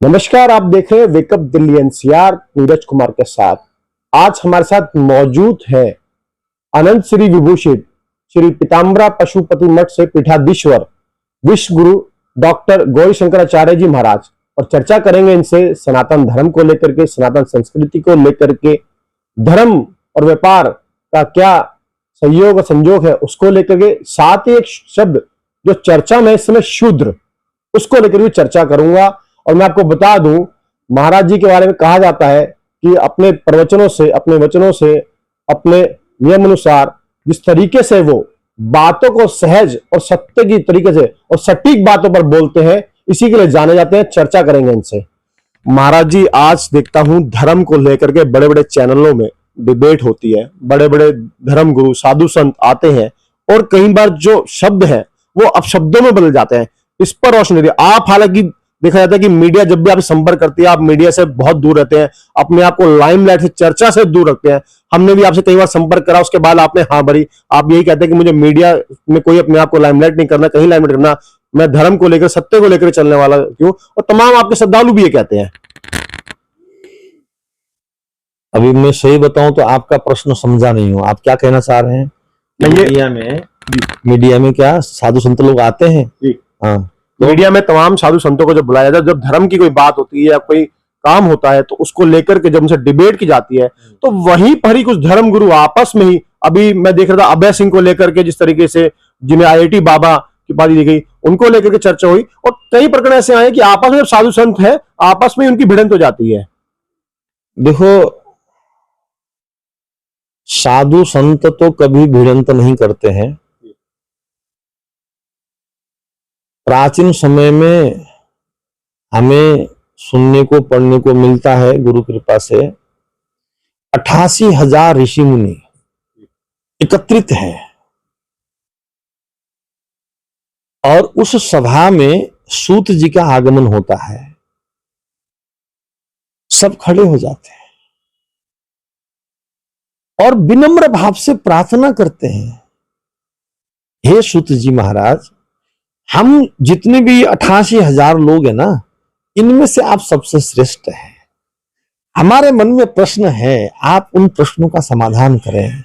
नमस्कार, आप देख रहे हैं वेकअप दिल्ली एनसीआर नीरज कुमार के साथ। आज हमारे साथ मौजूद है अनंत श्री विभूषित श्री पीताम्बरा पशुपति मठ से पीठाधीश्वर विश्व गुरु डॉक्टर गौरी शंकराचार्य जी महाराज, और चर्चा करेंगे इनसे सनातन धर्म को लेकर के, सनातन संस्कृति को लेकर के, धर्म और व्यापार का क्या सहयोग और संजोग है उसको लेकर के, साथ ही एक शब्द जो चर्चा में इस समय शूद्र, उसको लेकर भी चर्चा करूंगा। और मैं आपको बता दूं, महाराज जी के बारे में कहा जाता है कि अपने प्रवचनों से, अपने वचनों से, अपने नियम अनुसार जिस तरीके से वो बातों को सहज और सत्य की तरीके से और सटीक बातों पर बोलते हैं, इसी के लिए जाने जाते हैं। चर्चा करेंगे इनसे। महाराज जी, आज देखता हूं धर्म को लेकर के बड़े बड़े चैनलों में डिबेट होती है, बड़े बड़े धर्म गुरु साधु संत आते हैं और कई बार जो शब्द है वो अपशब्दों में बदल जाते हैं। इस पर रोशनी दीजिए। आप, हालांकि देखा जाता है कि मीडिया जब भी आप संपर्क करती है, आप मीडिया से बहुत दूर रहते हैं, अपने आप को लाइमलाइट से, चर्चा से दूर रखते हैं। हमने भी आपसे कई बार संपर्क करा, उसके बाद आपने हाँ भरी। आप यही कहते हैं कि मुझे मीडिया में कोई अपने आप को लाइमलाइट नहीं करना, कहीं लाइमलाइट करना, मैं धर्म को लेकर, सत्य को लेकर चलने वाला क्यों, और तमाम आपके श्रद्धालु भी ये कहते हैं। अभी मैं सही बताऊं तो आपका प्रश्न समझा नहीं हूं। आप क्या कहना चाह रहे हैं? मीडिया में क्या साधु संत लोग आते हैं? हाँ, मीडिया में तमाम साधु संतों को जब बुलाया जाता है, जब धर्म की कोई बात होती है या कोई काम होता है, तो उसको लेकर के जब उनसे डिबेट की जाती है, तो वहीं पर ही कुछ धर्म गुरु आपस में ही, अभी मैं देख रहा था अभय सिंह को लेकर के, जिस तरीके से जिन्हें IIT बाबा की उपाधि दी गई, उनको लेकर के चर्चा हुई, और कई प्रकरण ऐसे आए कि आपस में जब साधु संत है, आपस में उनकी भिड़ंत हो जाती है। देखो, साधु संत तो कभी भिड़ंत नहीं करते हैं। प्राचीन समय में हमें सुनने को, पढ़ने को मिलता है गुरु कृपा से 88,000 ऋषि मुनि एकत्रित हैं, और उस सभा में सूत जी का आगमन होता है। सब खड़े हो जाते हैं और विनम्र भाव से प्रार्थना करते हैं, हे सूत जी महाराज, हम जितने भी 88,000 लोग हैं ना, इनमें से आप सबसे श्रेष्ठ हैं। हमारे मन में प्रश्न है, आप उन प्रश्नों का समाधान करें,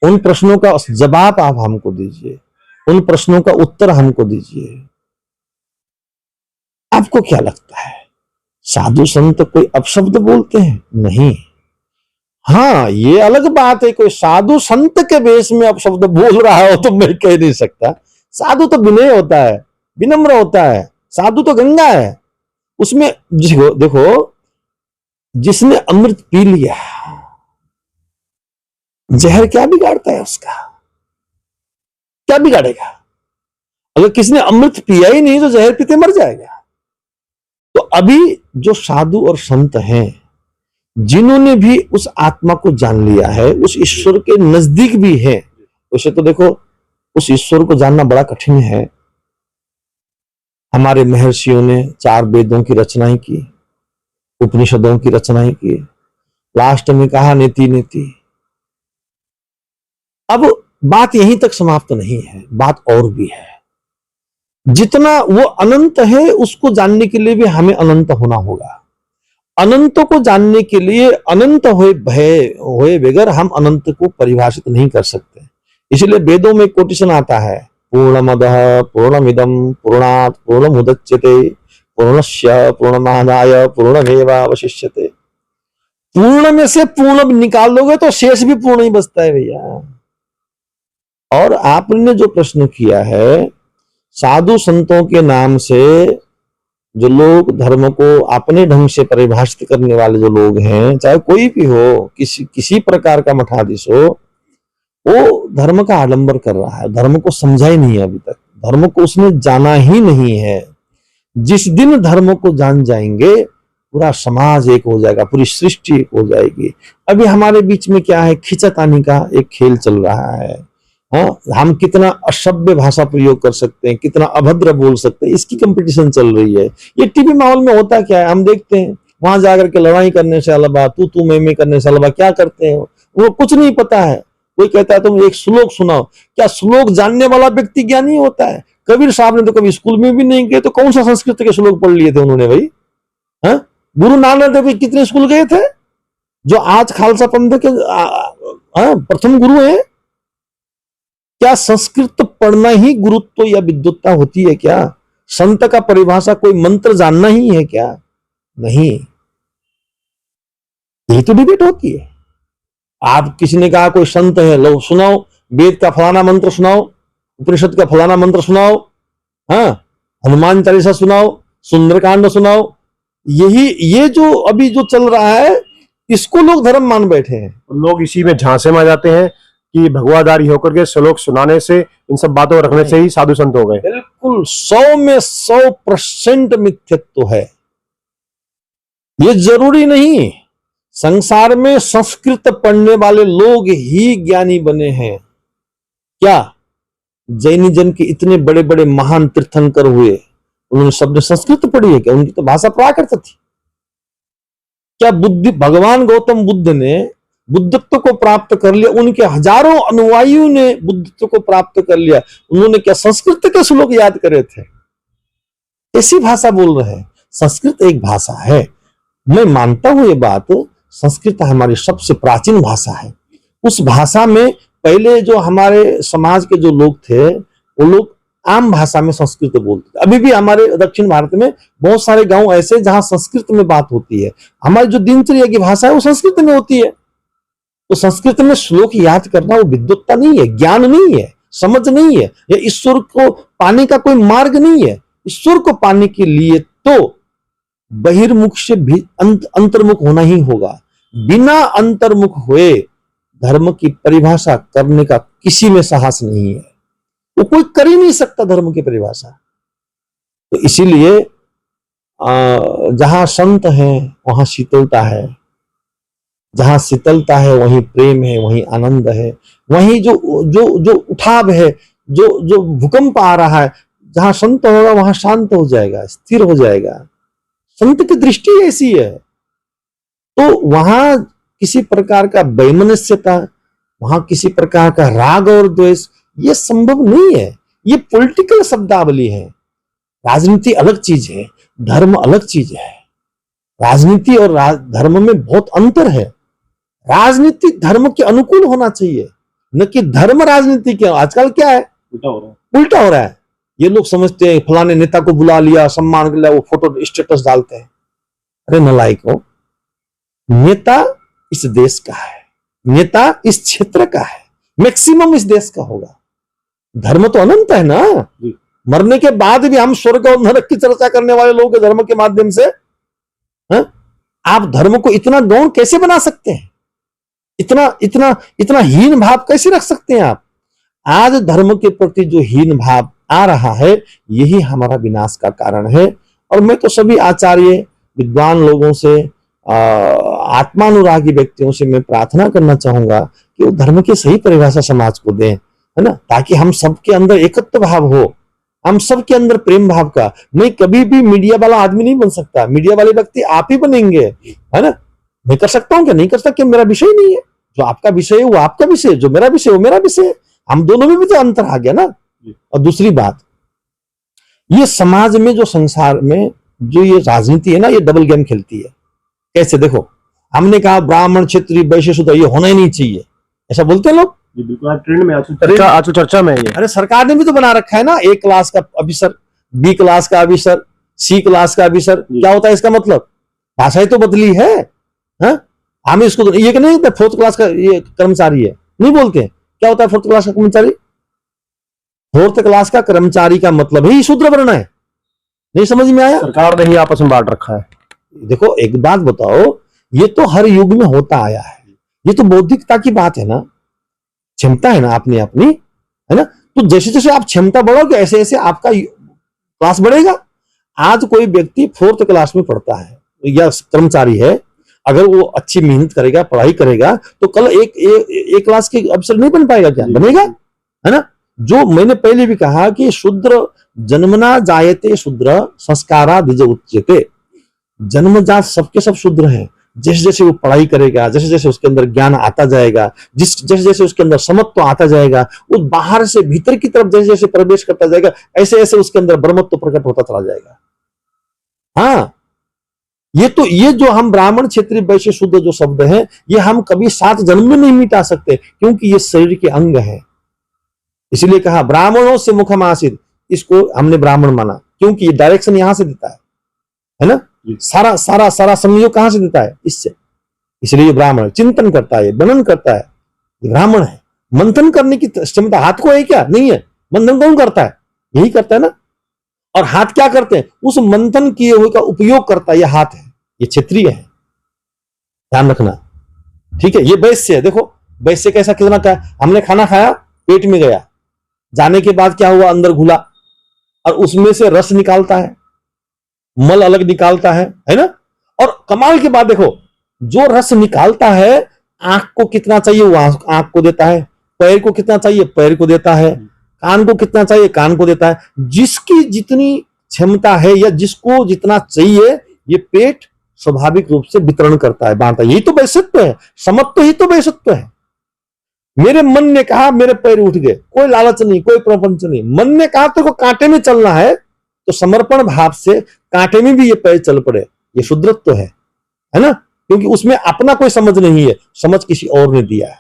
उन प्रश्नों का जवाब आप हमको दीजिए, उन प्रश्नों का उत्तर हमको दीजिए। आपको क्या लगता है, साधु संत कोई अपशब्द बोलते हैं? नहीं। हाँ, ये अलग बात है, कोई साधु संत के वेश में अपशब्द बोल रहा हो तो मैं कह नहीं सकता। साधु तो विनय होता है, विनम्र होता है। साधु तो गंगा है, उसमें देखो, जिसने अमृत पी लिया, जहर क्या बिगाड़ता है उसका? क्या बिगाड़ेगा? अगर किसी ने अमृत पिया ही नहीं तो जहर पीते मर जाएगा। तो अभी जो साधु और संत हैं, जिन्होंने भी उस आत्मा को जान लिया है, उस ईश्वर के नजदीक भी है, उसे तो देखो, उस ईश्वर को जानना बड़ा कठिन है। हमारे महर्षियों ने 4 वेदों की रचनाएं की, उपनिषदों की रचनाएं की, लास्ट में कहा नीति नीति। अब बात यहीं तक समाप्त नहीं है, बात और भी है। जितना वो अनंत है, उसको जानने के लिए भी हमें अनंत होना होगा। अनंत को जानने के लिए अनंत होए बगैर हम अनंत को परिभाषित नहीं कर सकते। इसलिए वेदों में कोटेशन आता है, पूर्णमदः पूर्णमिदं पूर्णात् पूर्णमुदच्यते पूर्णस्य पूर्णमादाय पूर्णमेवावशिष्यते। पूर्ण में से पूर्ण निकाल दोगे तो शेष भी पूर्ण ही बचता है भैया। और आपने जो प्रश्न किया है, साधु संतों के नाम से जो लोग धर्म को अपने ढंग से परिभाषित करने वाले जो लोग हैं, चाहे कोई भी हो, किसी प्रकार का मठाधीश हो, वो धर्म का आडंबर कर रहा है। धर्म को समझा ही नहीं है अभी तक, धर्म को उसने जाना ही नहीं है। जिस दिन धर्म को जान जाएंगे, पूरा समाज एक हो जाएगा, पूरी सृष्टि एक हो जाएगी। अभी हमारे बीच में क्या है, खींचातानी का एक खेल चल रहा है। हाँ, हम कितना असभ्य भाषा प्रयोग कर सकते हैं, कितना अभद्र बोल सकते हैं, इसकी कंपटीशन चल रही है। ये टीवी माहौल में होता क्या है, हम देखते हैं, वहां जाकर के लड़ाई करने से अलावा, तू मैं करने से अलावा क्या करते हैं, वो कुछ नहीं पता है। कोई कहता है तुम एक श्लोक सुनाओ, क्या श्लोक जानने वाला व्यक्ति ज्ञानी होता है? कबीर साहब ने तो कभी स्कूल में भी नहीं गए, तो कौन सा संस्कृत के श्लोक पढ़ लिए थे उन्होंने भाई? हाँ? गुरु नानक देव कितने स्कूल गए थे, जो आज खालसा पंथ के प्रथम गुरु हैं? क्या संस्कृत पढ़ना ही गुरुत्व या विद्वत्ता होती है क्या? संत का परिभाषा कोई मंत्र जानना ही है क्या? नहीं, यही तो डिबेट होती है। आप किसी ने कहा कोई संत है, लो सुनाओ, वेद का फलाना मंत्र सुनाओ, उपनिषद का फलाना मंत्र सुनाओ, हाँ, हनुमान चालीसा सुनाओ, सुंदरकांड सुनाओ। ये जो अभी जो चल रहा है, इसको लोग धर्म मान बैठे हैं। लोग इसी में झांसे में आ जाते हैं कि भगवादारी होकर के श्लोक सुनाने से, इन सब बातों को रखने से ही साधु संत हो गए। बिल्कुल 100 में 100% मिथ्यत्व है। ये जरूरी नहीं संसार में संस्कृत पढ़ने वाले लोग ही ज्ञानी बने हैं क्या? जैनिज्म के इतने बड़े बड़े महान तीर्थंकर हुए, उन्होंने सबने संस्कृत पढ़ी है क्या? उनकी तो भाषा प्राकृत थी क्या? भगवान गौतम बुद्ध ने बुद्धत्व को प्राप्त कर लिया, उनके हजारों अनुयायियों ने बुद्धत्व को प्राप्त कर लिया, उन्होंने क्या संस्कृत के श्लोक याद करे थे? ऐसी भाषा बोल रहे हैं। संस्कृत एक भाषा है, मैं मानता हूं ये बात, संस्कृत हमारी सबसे प्राचीन भाषा है। उस भाषा में पहले जो हमारे समाज के जो लोग थे, वो लोग आम भाषा में संस्कृत बोलते थे। अभी भी हमारे दक्षिण भारत में बहुत सारे गांव ऐसे जहां संस्कृत में बात होती है। हमारी जो दिनचर्या की भाषा है वो संस्कृत में होती है। तो संस्कृत में श्लोक याद करना वो विद्वत्ता नहीं है, ज्ञान नहीं है, समझ नहीं है, या ईश्वर को पाने का कोई मार्ग नहीं है। ईश्वर को पाने के लिए तो बहिर्मुख से भी अंतर्मुख होना ही होगा। बिना अंतर्मुख हुए धर्म की परिभाषा करने का किसी में साहस नहीं है, वो कोई कर ही नहीं सकता धर्म की परिभाषा। तो इसीलिए जहां संत हैं वहां शीतलता है, जहां शीतलता है वहीं प्रेम है, वहीं आनंद है, वहीं जो जो जो उठाव है, जो जो भूकंप आ रहा है, जहां संत होगा वहां शांत हो जाएगा, स्थिर हो जाएगा। संत की दृष्टि ऐसी है। तो वहां किसी प्रकार का वैमनस्यता, वहां किसी प्रकार का राग और द्वेष, ये संभव नहीं है। ये पॉलिटिकल शब्दावली है। राजनीति अलग चीज है, धर्म अलग चीज है। राजनीति और धर्म में बहुत अंतर है। राजनीति धर्म के अनुकूल होना चाहिए, न कि धर्म राजनीति के। आजकल क्या है, उल्टा हो रहा है। ये लोग समझते हैं फलाने नेता को बुला लिया, सम्मान कर लिया, वो फोटो स्टेटस डालते हैं। अरे नलायको, नेता इस देश का है, नेता इस क्षेत्र का है, मैक्सिमम इस देश का होगा। धर्म तो अनंत है ना। मरने के बाद भी हम स्वर्ग और नरक की चर्चा करने वाले लोग धर्म के माध्यम से। आप धर्म को इतना गौण कैसे बना सकते हैं? इतना इतना इतना हीन भाव कैसे रख सकते हैं आप? आज धर्म के प्रति जो हीन भाव आ रहा है, यही हमारा विनाश का कारण है। और मैं तो सभी आचार्य विद्वान लोगों से, आत्मानुरागी व्यक्तियों से मैं प्रार्थना करना चाहूंगा कि वो धर्म की सही परिभाषा समाज को दें, है ना, ताकि हम सबके अंदर एकत्व भाव हो, हम सबके अंदर प्रेम भाव का। मैं कभी भी मीडिया वाला आदमी नहीं बन सकता, मीडिया वाले व्यक्ति आप ही बनेंगे, है ना। मैं कर सकता हूं क्या? नहीं कर सकता, क्या मेरा विषय नहीं है। जो आपका विषय है वो आपका विषय है, जो मेरा विषय है वो मेरा विषय है। हम दोनों में भी तो अंतर आ गया ना। और दूसरी बात, ये समाज में जो संसार में जो ये राजनीति है ना, ये डबल गेम खेलती है। कैसे? देखो, हमने कहा ब्राह्मण क्षत्रिय वैश्य शूद्र ये होना ही नहीं चाहिए, ऐसा बोलते हैं लोग। बिल्कुल ट्रेंड में आज चर्चा में है। अरे सरकार ने भी तो बना रखा है ना, ए क्लास का ऑफिसर, बी क्लास का ऑफिसर, सी क्लास का ऑफिसर। क्या होता है इसका मतलब? भाषा ही तो बदली है। हम इसको ये नहीं, फोर्थ क्लास का ये कर्मचारी है, नहीं बोलते हैं। क्या होता है फोर्थ क्लास का कर्मचारी? फोर्थ क्लास का कर्मचारी का मतलब ही शूद्र वर्ण है। नहीं समझ में आया? सरकार ने ही आपस में बांट रखा है। देखो एक बात बताओ, ये तो हर युग में होता आया है। ये तो बौद्धिकता की बात है ना, क्षमता है ना अपनी अपनी, है ना। तो जैसे जैसे आप क्षमता बढ़ोगे ऐसे ऐसे आपका क्लास बढ़ेगा। आज कोई व्यक्ति फोर्थ क्लास में पढ़ता है या कर्मचारी है, अगर वो अच्छी मेहनत करेगा, पढ़ाई करेगा, तो कल एक क्लास के अफसर नहीं बन पाएगा क्या? बनेगा, है ना। जो मैंने पहले भी कहा कि शूद्र जन्मना जायते शूद्र संस्कारा द्विज उच्यते। जन्मजात सबके सब शूद्र हैं। जैसे जैसे वो पढ़ाई करेगा, जैसे जैसे उसके अंदर ज्ञान आता जाएगा, जैसे जैसे उसके अंदर समत्व आता जाएगा, वो बाहर से भीतर की तरफ जैसे जैसे प्रवेश करता जाएगा, ऐसे ऐसे उसके अंदर ब्रह्मत्व प्रकट होता चला जाएगा। हाँ, ये जो हम ब्राह्मण क्षत्रिय वैश्य शूद्र जो शब्द हैं, ये हम कभी 7 जन्म में नहीं मिटा सकते, क्योंकि ये शरीर के अंग है। इसलिए कहा ब्राह्मणों से मुखम आसित, इसको हमने ब्राह्मण माना, क्योंकि ये डायरेक्शन यहां से देता है ना। सारा सारा सारा संयोग कहां से देता है? इससे। इसलिए ये ब्राह्मण चिंतन करता है, मनन करता है, ये ब्राह्मण है। मंथन करने की क्षमता हाथ को है क्या? नहीं है। मंथन कौन करता है? यही करता है ना। और हाथ क्या करते हैं? उस मंथन किए हुए का उपयोग करता है, ये हाथ है, ये क्षत्रिय है, ध्यान रखना, ठीक है। ये वैश्य है, देखो वैश्य कैसा, कितना क्या, हमने खाना खाया, पेट में गया, जाने के बाद क्या हुआ? अंदर घुला, और उसमें से रस निकालता है, मल अलग निकालता है ना। और कमाल की बात देखो, जो रस निकालता है, आंख को कितना चाहिए वो आंख को देता है, पैर को कितना चाहिए पैर को देता है, कान को कितना चाहिए कान को देता है। जिसकी जितनी क्षमता है या जिसको जितना चाहिए, ये पेट स्वाभाविक रूप से वितरण करता है, बांटता है। यही तो वैश्यत्व है, समत्व ही तो वैश्यत्व है। मेरे मन ने कहा, मेरे पैर उठ गए, कोई लालच नहीं, कोई प्रपंच नहीं। मन ने कहा तेरे को कांटे में चलना है, तो समर्पण भाव से कांटे में भी ये पैर चल पड़े, ये शुद्रत्व है ना। क्योंकि उसमें अपना कोई समझ नहीं है, समझ किसी और ने दिया है।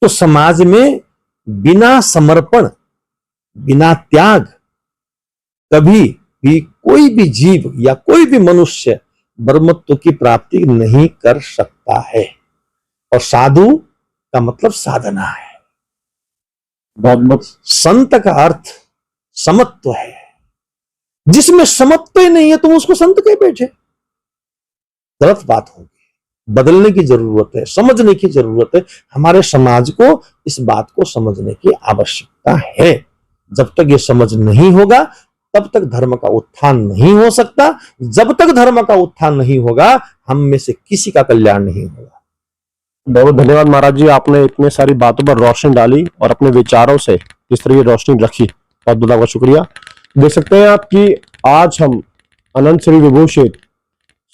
तो समाज में बिना समर्पण, बिना त्याग, कभी भी कोई भी जीव या कोई भी मनुष्य ब्रह्मत्व की प्राप्ति नहीं कर सकता है। और साधु का मतलब साधना है। संत का अर्थ समत्व है। जिसमें समत्व ही नहीं है, तुम उसको संत कह बैठे, गलत बात होगी। बदलने की जरूरत है, समझने की जरूरत है। हमारे समाज को इस बात को समझने की आवश्यकता है। जब तक ये समझ नहीं होगा, तब तक धर्म का उत्थान नहीं हो सकता। जब तक धर्म का उत्थान नहीं होगा, हम में से किसी का कल्याण नहीं होगा। बहुत धन्यवाद महाराज जी, आपने इतने सारी बातों पर रोशनी डाली और अपने विचारों से इस तरह की रोशनी रखी, बहुत बहुत आपका शुक्रिया। देख सकते हैं आप कि आज हम अनंत श्री विभूषित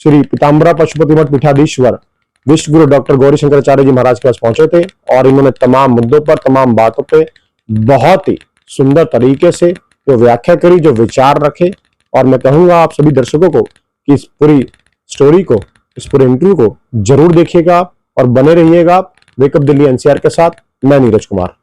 श्री पीताम्बरा पशुपति मठ पीठाधीश्वर विश्व गुरु डॉक्टर गौरी शंकराचार्य जी महाराज के पास पहुंचे थे, और इन्होंने तमाम मुद्दों पर, तमाम बातों पे बहुत ही सुंदर तरीके से जो व्याख्या करी, जो विचार रखे। और मैं कहूंगा आप सभी दर्शकों को कि इस पूरी स्टोरी को, इस पूरे इंटरव्यू को जरूर देखिएगा और बने रहिएगा वेकअप दिल्ली एनसीआर के साथ। मैं नीरज कुमार।